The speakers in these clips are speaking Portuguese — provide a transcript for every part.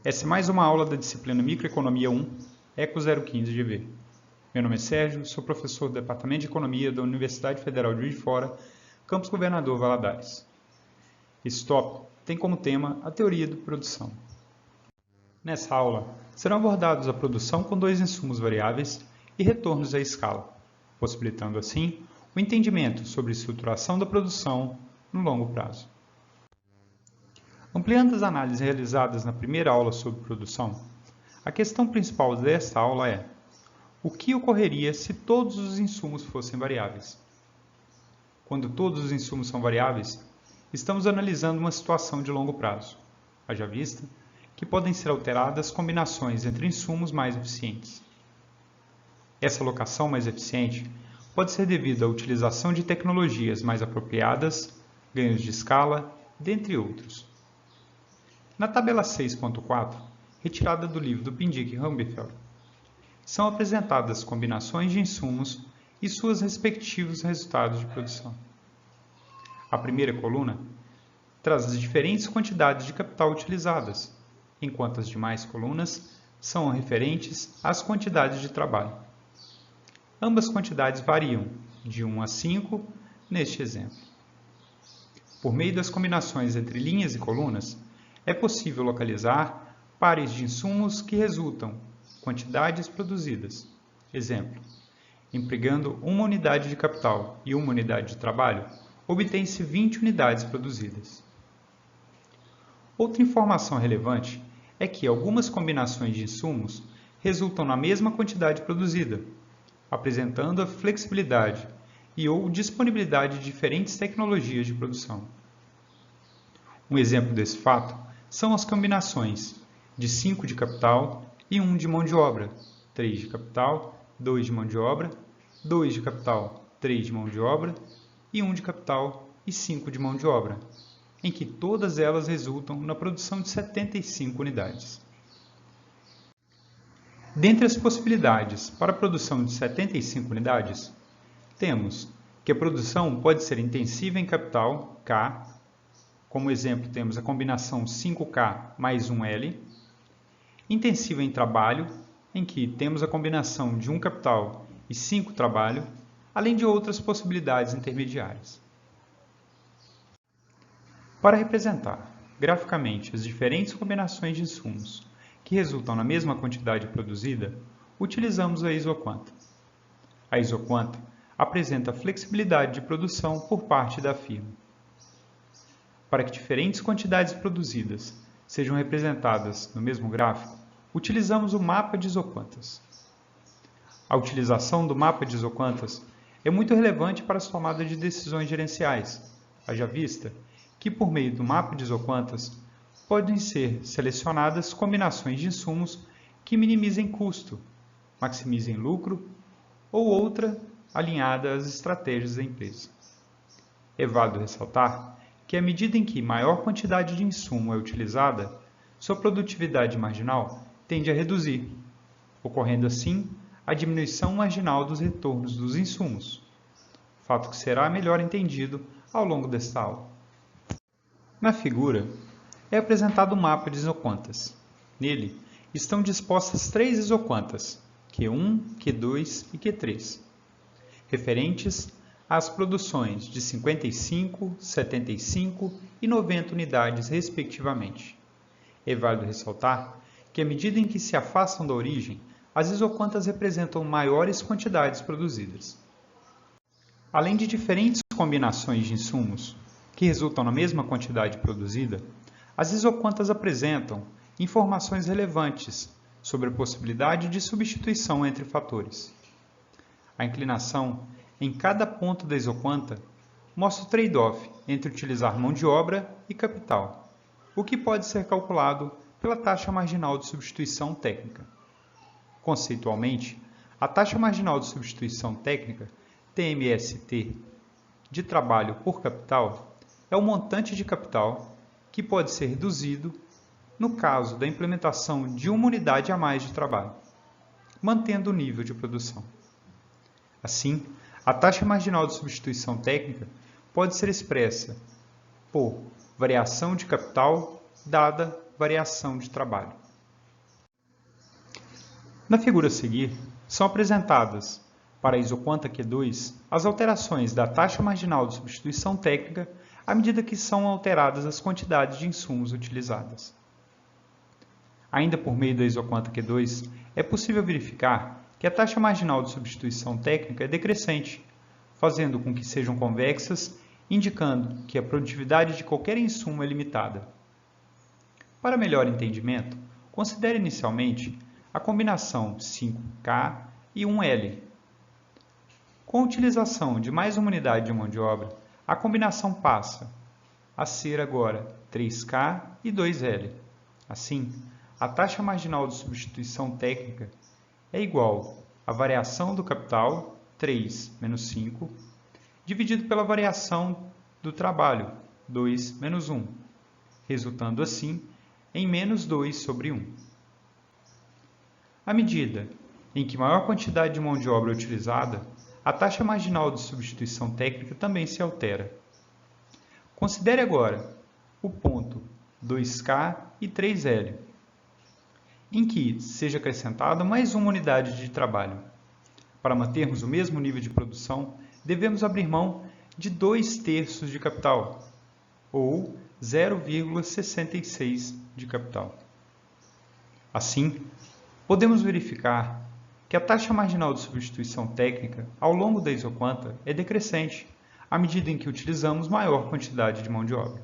Essa é mais uma aula da disciplina Microeconomia 1, ECO 015 GV. Meu nome é Sérgio, sou professor do Departamento de Economia da Universidade Federal de Juiz de Fora, Campus Governador Valadares. Esse tópico tem como tema a teoria da produção. Nessa aula, serão abordados a produção com dois insumos variáveis e retornos à escala, possibilitando assim o entendimento sobre a estruturação da produção no longo prazo. Ampliando as análises realizadas na primeira aula sobre produção, a questão principal desta aula é: o que ocorreria se todos os insumos fossem variáveis? Quando todos os insumos são variáveis, estamos analisando uma situação de longo prazo, haja vista que podem ser alteradas combinações entre insumos mais eficientes. Essa alocação mais eficiente pode ser devido à utilização de tecnologias mais apropriadas, ganhos de escala, dentre outros. Na tabela 6.4, retirada do livro do Pindyck e Humberfeld, são apresentadas combinações de insumos e suas respectivos resultados de produção. A primeira coluna traz as diferentes quantidades de capital utilizadas, enquanto as demais colunas são referentes às quantidades de trabalho. Ambas quantidades variam de 1 a 5 neste exemplo. Por meio das combinações entre linhas e colunas, é possível localizar pares de insumos que resultam quantidades produzidas. Exemplo: empregando uma unidade de capital e uma unidade de trabalho, obtém-se 20 unidades produzidas. Outra informação relevante é que algumas combinações de insumos resultam na mesma quantidade produzida, apresentando a flexibilidade e ou disponibilidade de diferentes tecnologias de produção. Um exemplo desse fato são as combinações de 5 de capital e 1 de mão de obra, 3 de capital, 2 de mão de obra, 2 de capital, 3 de mão de obra e 1 de capital e 5 de mão de obra, em que todas elas resultam na produção de 75 unidades. Dentre as possibilidades para a produção de 75 unidades, temos que a produção pode ser intensiva em capital, K, como exemplo temos a combinação 5K mais 1L, intensiva em trabalho, em que temos a combinação de 1 capital e 5 trabalho, além de outras possibilidades intermediárias. Para representar graficamente as diferentes combinações de insumos que resultam na mesma quantidade produzida, utilizamos a isoquanta. A isoquanta apresenta a flexibilidade de produção por parte da firma. Para que diferentes quantidades produzidas sejam representadas no mesmo gráfico, utilizamos o mapa de isoquantas. A utilização do mapa de isoquantas é muito relevante para as tomadas de decisões gerenciais, haja vista que, por meio do mapa de isoquantas, podem ser selecionadas combinações de insumos que minimizem custo, maximizem lucro ou outra alinhada às estratégias da empresa. É válido ressaltar que, à medida em que maior quantidade de insumo é utilizada, sua produtividade marginal tende a reduzir, ocorrendo assim a diminuição marginal dos retornos dos insumos, fato que será melhor entendido ao longo desta aula. Na figura, é apresentado o mapa de isoquantas. Nele estão dispostas 3 isoquantas, Q1, Q2 e Q3, referentes às produções de 55, 75 e 90 unidades, respectivamente. É válido ressaltar que, à medida em que se afastam da origem, as isoquantas representam maiores quantidades produzidas. Além de diferentes combinações de insumos que resultam na mesma quantidade produzida, as isoquantas apresentam informações relevantes sobre a possibilidade de substituição entre fatores. A inclinação em cada ponto da isoquanta mostra o trade-off entre utilizar mão de obra e capital, o que pode ser calculado pela taxa marginal de substituição técnica. Conceitualmente, a taxa marginal de substituição técnica, TMST, de trabalho por capital é o montante de capital que pode ser reduzido no caso da implementação de uma unidade a mais de trabalho, mantendo o nível de produção. Assim, a taxa marginal de substituição técnica pode ser expressa por variação de capital dada variação de trabalho. Na figura a seguir, são apresentadas, para a isoquanta Q2, as alterações da taxa marginal de substituição técnica à medida que são alteradas as quantidades de insumos utilizadas. Ainda por meio da isoquanta Q2, é possível verificar que a taxa marginal de substituição técnica é decrescente, fazendo com que sejam convexas, indicando que a produtividade de qualquer insumo é limitada. Para melhor entendimento, considere inicialmente a combinação 5K e 1L. Com a utilização de mais uma unidade de mão de obra, a combinação passa a ser agora 3K e 2L. Assim, a taxa marginal de substituição técnica é igual à variação do capital, 3 menos 5, dividido pela variação do trabalho, 2 menos 1, resultando assim em menos 2 sobre 1. À medida em que maior quantidade de mão de obra é utilizada, a taxa marginal de substituição técnica também se altera. Considere agora o ponto 2K e 3L, em que seja acrescentada mais uma unidade de trabalho. Para mantermos o mesmo nível de produção, devemos abrir mão de 2/3 de capital, ou 0,66 de capital. Assim, podemos verificar que a taxa marginal de substituição técnica ao longo da isoquanta é decrescente, à medida em que utilizamos maior quantidade de mão de obra.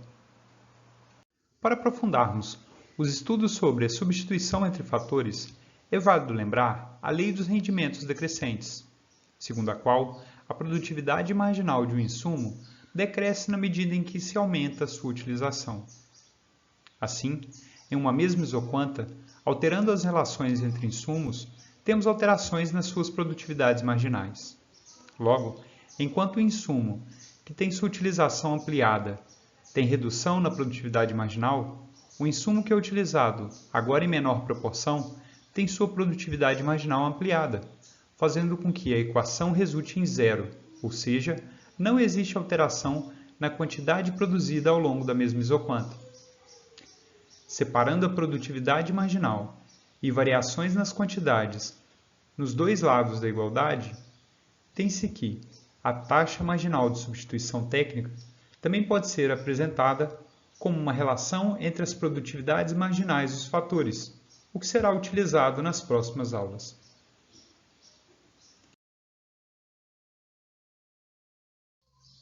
Para aprofundarmos os estudos sobre a substituição entre fatores, é válido lembrar a lei dos rendimentos decrescentes, segundo a qual a produtividade marginal de um insumo decresce na medida em que se aumenta a sua utilização. Assim, em uma mesma isoquanta, alterando as relações entre insumos, temos alterações nas suas produtividades marginais. Logo, enquanto o insumo que tem sua utilização ampliada tem redução na produtividade marginal, o insumo que é utilizado, agora em menor proporção, tem sua produtividade marginal ampliada, fazendo com que a equação resulte em zero, ou seja, não existe alteração na quantidade produzida ao longo da mesma isoquanta. Separando a produtividade marginal e variações nas quantidades nos dois lados da igualdade, tem-se que a taxa marginal de substituição técnica também pode ser apresentada como uma relação entre as produtividades marginais dos fatores, o que será utilizado nas próximas aulas.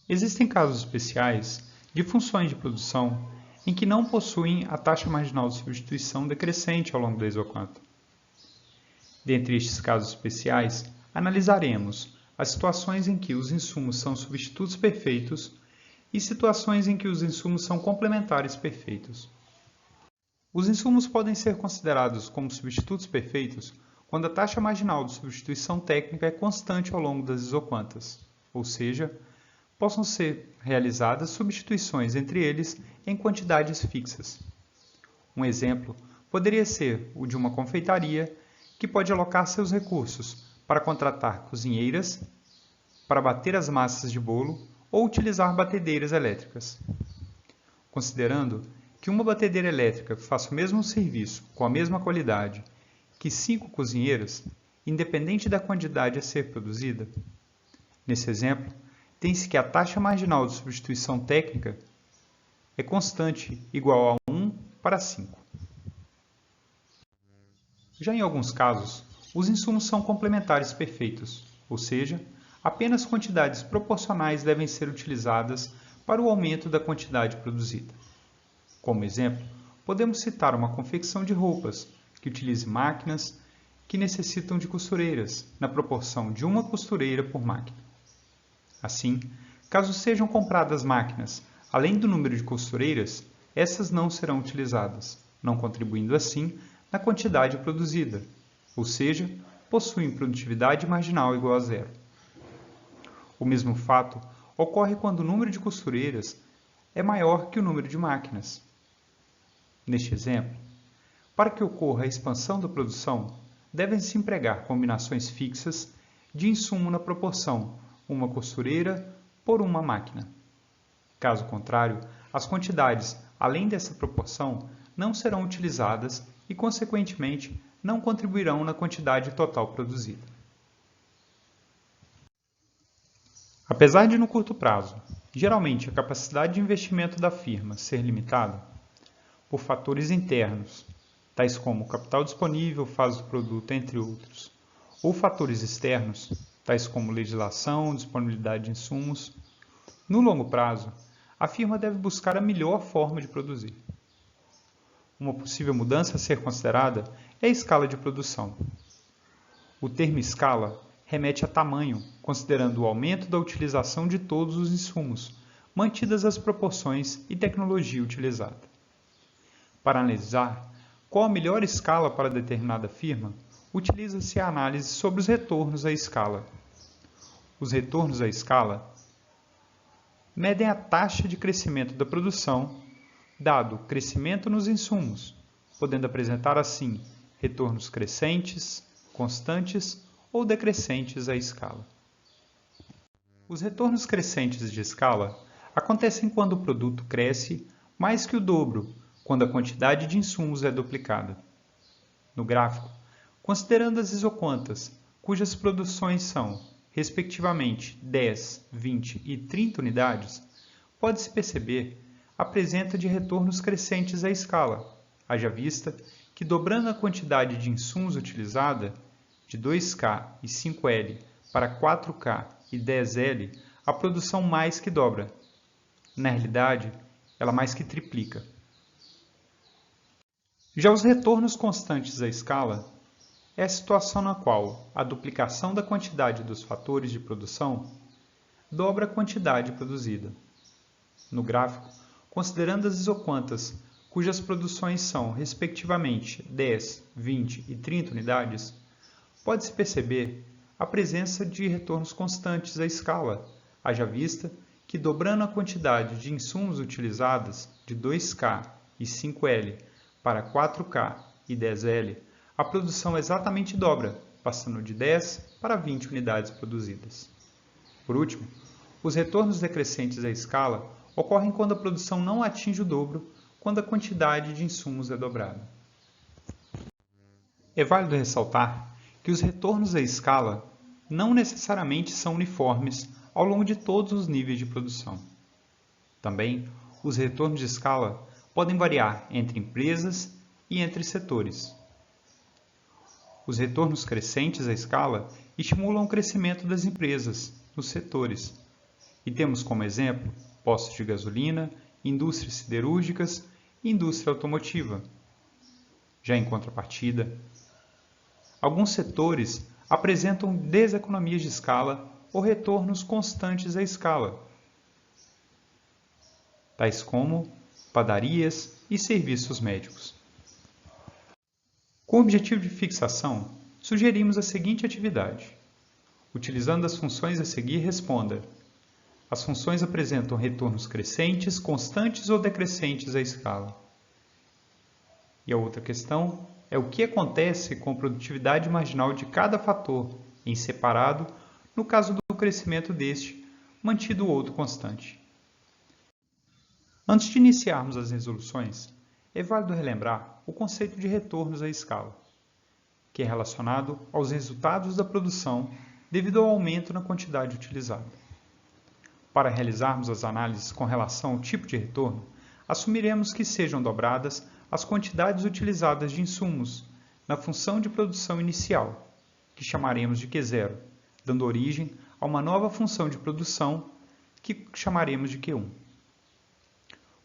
Existem casos especiais de funções de produção em que não possuem a taxa marginal de substituição decrescente ao longo da isoquanta. Dentre estes casos especiais, analisaremos as situações em que os insumos são substitutos perfeitos e situações em que os insumos são complementares perfeitos. Os insumos podem ser considerados como substitutos perfeitos quando a taxa marginal de substituição técnica é constante ao longo das isoquantas, ou seja, possam ser realizadas substituições entre eles em quantidades fixas. Um exemplo poderia ser o de uma confeitaria que pode alocar seus recursos para contratar cozinheiras, para bater as massas de bolo ou utilizar batedeiras elétricas. Considerando que uma batedeira elétrica faça o mesmo serviço com a mesma qualidade que 5 cozinheiras, independente da quantidade a ser produzida, nesse exemplo, tem-se que a taxa marginal de substituição técnica é constante, igual a 1/5. Já em alguns casos, os insumos são complementares perfeitos, ou seja, apenas quantidades proporcionais devem ser utilizadas para o aumento da quantidade produzida. Como exemplo, podemos citar uma confecção de roupas que utilize máquinas que necessitam de costureiras, na proporção de uma costureira por máquina. Assim, caso sejam compradas máquinas além do número de costureiras, essas não serão utilizadas, não contribuindo assim na quantidade produzida, ou seja, possuem produtividade marginal igual a zero. O mesmo fato ocorre quando o número de costureiras é maior que o número de máquinas. Neste exemplo, para que ocorra a expansão da produção, devem-se empregar combinações fixas de insumo na proporção uma costureira por uma máquina. Caso contrário, as quantidades além dessa proporção não serão utilizadas e, consequentemente, não contribuirão na quantidade total produzida. Apesar de, no curto prazo, geralmente a capacidade de investimento da firma ser limitada por fatores internos, tais como capital disponível, fase do produto, entre outros, ou fatores externos, tais como legislação, disponibilidade de insumos, no longo prazo, a firma deve buscar a melhor forma de produzir. Uma possível mudança a ser considerada é a escala de produção. O termo escala remete a tamanho, considerando o aumento da utilização de todos os insumos, mantidas as proporções e tecnologia utilizada. Para analisar qual a melhor escala para determinada firma, utiliza-se a análise sobre os retornos à escala. Os retornos à escala medem a taxa de crescimento da produção, dado o crescimento nos insumos, podendo apresentar assim retornos crescentes, constantes ou decrescentes à escala. Os retornos crescentes de escala acontecem quando o produto cresce mais que o dobro, quando a quantidade de insumos é duplicada. No gráfico, considerando as isoquantas, cujas produções são, respectivamente, 10, 20 e 30 unidades, pode-se perceber a presença de retornos crescentes à escala, haja vista que, dobrando a quantidade de insumos utilizada, de 2K e 5L para 4K e 10L, a produção mais que dobra. Na realidade, ela mais que triplica. Já os retornos constantes à escala é a situação na qual a duplicação da quantidade dos fatores de produção dobra a quantidade produzida. No gráfico, considerando as isoquantas, cujas produções são, respectivamente, 10, 20 e 30 unidades, pode-se perceber a presença de retornos constantes à escala, haja vista que, dobrando a quantidade de insumos utilizadas de 2K e 5L para 4K e 10L, a produção exatamente dobra, passando de 10 para 20 unidades produzidas. Por último, os retornos decrescentes à escala ocorrem quando a produção não atinge o dobro, quando a quantidade de insumos é dobrada. É válido ressaltar que os retornos à escala não necessariamente são uniformes ao longo de todos os níveis de produção. Também, os retornos de escala podem variar entre empresas e entre setores. Os retornos crescentes à escala estimulam o crescimento das empresas nos setores. E temos como exemplo postos de gasolina, indústrias siderúrgicas e indústria automotiva. Já em contrapartida, alguns setores apresentam deseconomias de escala ou retornos constantes à escala, tais como padarias e serviços médicos. Com o objetivo de fixação, sugerimos a seguinte atividade. Utilizando as funções a seguir, responda: as funções apresentam retornos crescentes, constantes ou decrescentes à escala. E a outra questão é o que acontece com a produtividade marginal de cada fator, em separado, no caso do crescimento deste, mantido o outro constante. Antes de iniciarmos as resoluções, é válido relembrar o conceito de retornos à escala, que é relacionado aos resultados da produção devido ao aumento na quantidade utilizada. Para realizarmos as análises com relação ao tipo de retorno, assumiremos que sejam dobradas as quantidades utilizadas de insumos na função de produção inicial, que chamaremos de Q0, dando origem a uma nova função de produção que chamaremos de Q1.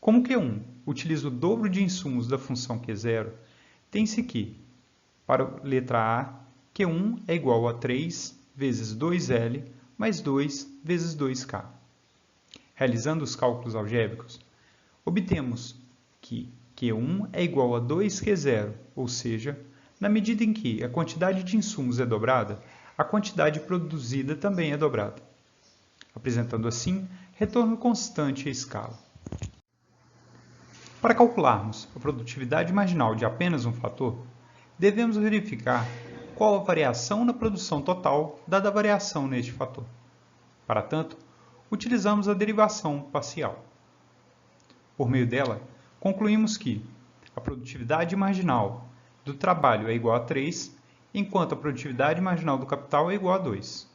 Como Q1 utiliza o dobro de insumos da função Q0, tem-se que, para a letra A, Q1 é igual a 3 vezes 2L mais 2 vezes 2K. Realizando os cálculos algébricos, obtemos que Q1 é igual a 2Q0, ou seja, na medida em que a quantidade de insumos é dobrada, a quantidade produzida também é dobrada, apresentando assim retorno constante à escala. Para calcularmos a produtividade marginal de apenas um fator, devemos verificar qual a variação na produção total dada a variação neste fator. Para tanto, utilizamos a derivação parcial. Por meio dela, concluímos que a produtividade marginal do trabalho é igual a 3, enquanto a produtividade marginal do capital é igual a 2.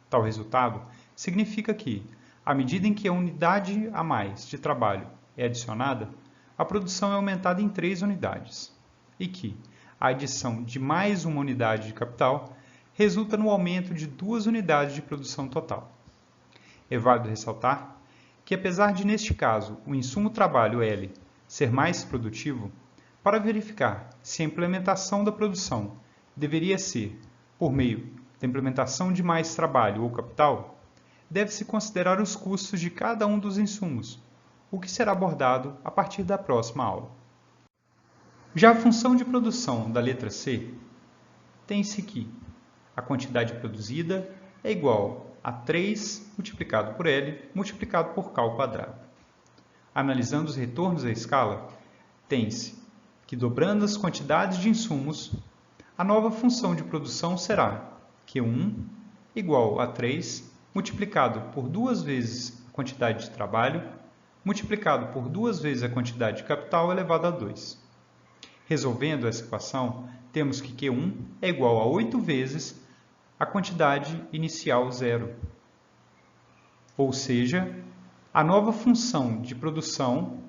Tal resultado significa que, à medida em que a unidade a mais de trabalho é adicionada, a produção é aumentada em 3 unidades, e que a adição de mais uma unidade de capital resulta no aumento de 2 unidades de produção total. É válido ressaltar que, apesar de, neste caso, o insumo trabalho L ser mais produtivo, para verificar se a implementação da produção deveria ser por meio da implementação de mais trabalho ou capital, deve-se considerar os custos de cada um dos insumos, o que será abordado a partir da próxima aula. Já a função de produção da letra C tem-se que a quantidade produzida é igual a 3 multiplicado por L multiplicado por K ao quadrado. Analisando os retornos à escala, tem-se que, dobrando as quantidades de insumos, a nova função de produção será Q1 igual a 3 multiplicado por 2 vezes a quantidade de trabalho multiplicado por 2 vezes a quantidade de capital elevado a 2. Resolvendo essa equação, temos que Q1 é igual a 8 vezes a quantidade inicial 0. Ou seja, a nova função de produção,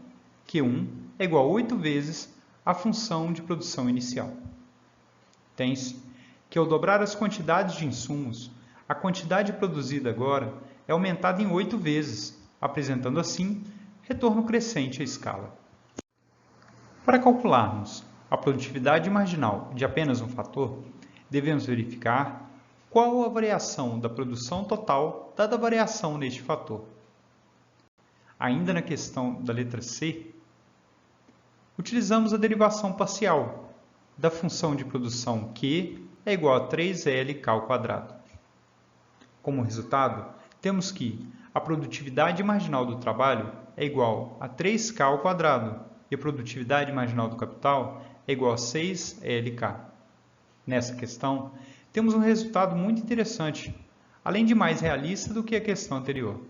Q1, é igual a 8 vezes a função de produção inicial. Tem-se que, ao dobrar as quantidades de insumos, a quantidade produzida agora é aumentada em 8 vezes, apresentando assim retorno crescente à escala. Para calcularmos a produtividade marginal de apenas um fator, devemos verificar qual a variação da produção total dada a variação neste fator. Ainda na questão da letra C, utilizamos a derivação parcial da função de produção Q é igual a 3Lk ao quadrado. Como resultado, temos que a produtividade marginal do trabalho é igual a 3K ao quadrado e a produtividade marginal do capital é igual a 6Lk. Nessa questão, temos um resultado muito interessante, além de mais realista do que a questão anterior.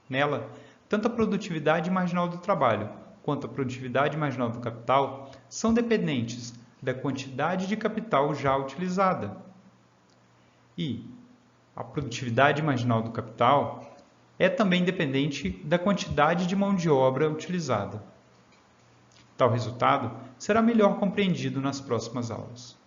Nela, tanto a produtividade marginal do trabalho quanto a produtividade marginal do capital são dependentes da quantidade de capital já utilizada. E a produtividade marginal do capital é também dependente da quantidade de mão de obra utilizada. Tal resultado será melhor compreendido nas próximas aulas.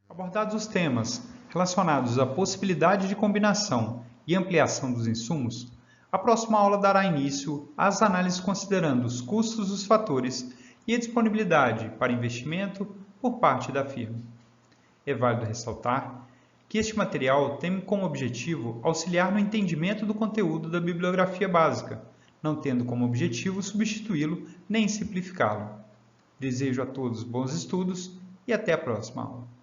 Abordados os temas relacionados à possibilidade de combinação e ampliação dos insumos, a próxima aula dará início às análises considerando os custos dos fatores e a disponibilidade para investimento por parte da firma. É válido ressaltar que este material tem como objetivo auxiliar no entendimento do conteúdo da bibliografia básica, não tendo como objetivo substituí-lo nem simplificá-lo. Desejo a todos bons estudos e até a próxima aula.